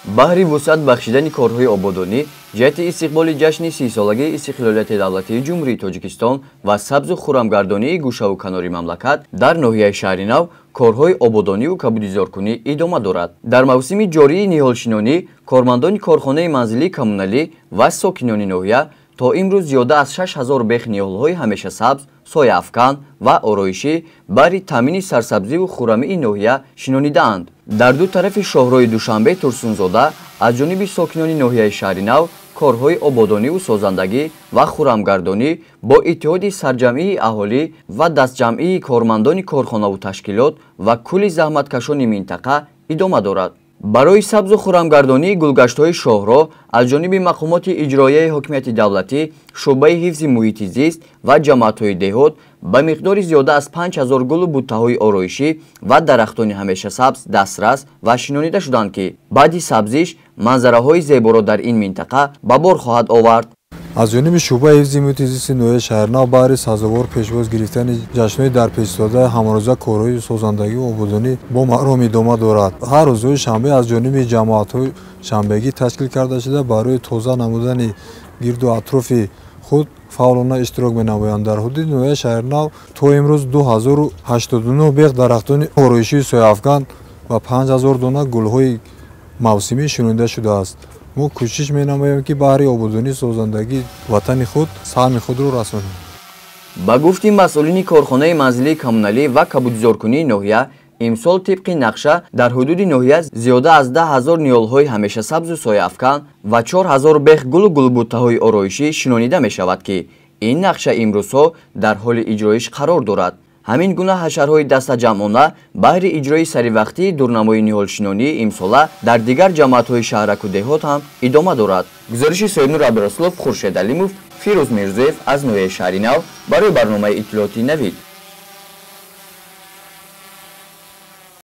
баҳри вусъат бахшидани корҳои ободонӣ ҷиҳати истиқболи ҷашни 30-солагии истиқлолияти давлатии ҷумҳурии Тоҷикистон ва сабзу хуррамгардонии гӯшаву канори мамлакат дар ноҳияи шаҳри Нав корҳои ободониву кабудизоркунӣ идома дорад. Дар мавсими ҷории ниҳолшинонӣ кормандони корхонаи манзилии коммуналӣ ва сокинони ноҳия то имрӯз зиёда аз 6000 бех ниҳолҳои ҳамешасабз, сояафкан ва ороишӣ баҳри таъмини сарсабзиву хуррамии ноҳия шинонидаанд. Дар ду тарафи шоҳрои Душанбе Турсунзода аз ҷониби сокинони ноҳияи шаҳри Нав корҳои ободониву созандагӣ ва хуррамгардонӣ бо иттиҳоди сарҷамъии аҳолӣ ва дастҷамъии кормандони корхонаву ташкилот ва кулли заҳматкашони минтақа идома дорад. барои сабзу хуррамгардонии гулгаштҳои шоҳро аз ҷониби мақомоти иҷроияи ҳокимияти давлатӣ, шуъбаи ҳифзи муҳити зист ва ҷамъиятҳои деҳот ба миқдори зиёда аз 5000 гулу буттаҳои ороишӣ ва дарахтони ҳамешасабз дастрас ва шинонида шуданд, ки баъди сабзиш манзараҳои зеборо дар ин минтақа ба бор хоҳад овард. аз ҷониби шуъбаи ҳифзи муҳити зисти ноҳияи шаҳрнав баҳри сазовор пешвоз гирифтани ҷашнҳои дарпешистодаи ҳамрӯза корҳои созандагиву ободонӣ бо маром идома дорад. ҳар рӯзҳои шанбе аз ҷониби ҷамоатҳои шанбегӣ ташкил карда шуда барои тоза намудани гирду атрофи худ фаъолона иштирок менамоянд. дар ҳудуди ноҳияи шаҳрнав то имрӯз 2089 бех дарахтони ороишии сояафкан ва 5000 дона гулҳои мавсимӣ шинонида шудааст. мо кӯшиш менамоем ки баҳри ободонии созандагии ватани худ саҳми худро расонем. ба гуфти масъулини корхонаи манзилии коммуналӣ ва кабудизоркунии ноҳия, имсол тибқи нақша дар ҳудуди ноҳия зиёда аз 10000 ниҳолҳои ҳамешасабзу сояафкан ва 4000 бех гулу гулбуттаҳои ороишӣ шинонида мешавад, ки ин нақша имрӯзҳо дар ҳоли иҷроиш қарор дорад. ҳамин гуна ҳашарҳои дастаҷамъона баҳри иҷрои саривақтии дурнамои ниҳолшинонии имсола дар дигар ҷамъиятҳои шаҳраку деҳот ҳам идома дорад. гузариши Соҳибнур Абдурасулов, Хуршед Алимов, Фирӯз Мирзоев аз ноҳияи шаҳри Нав барои барномаи иттилоъоти Навид.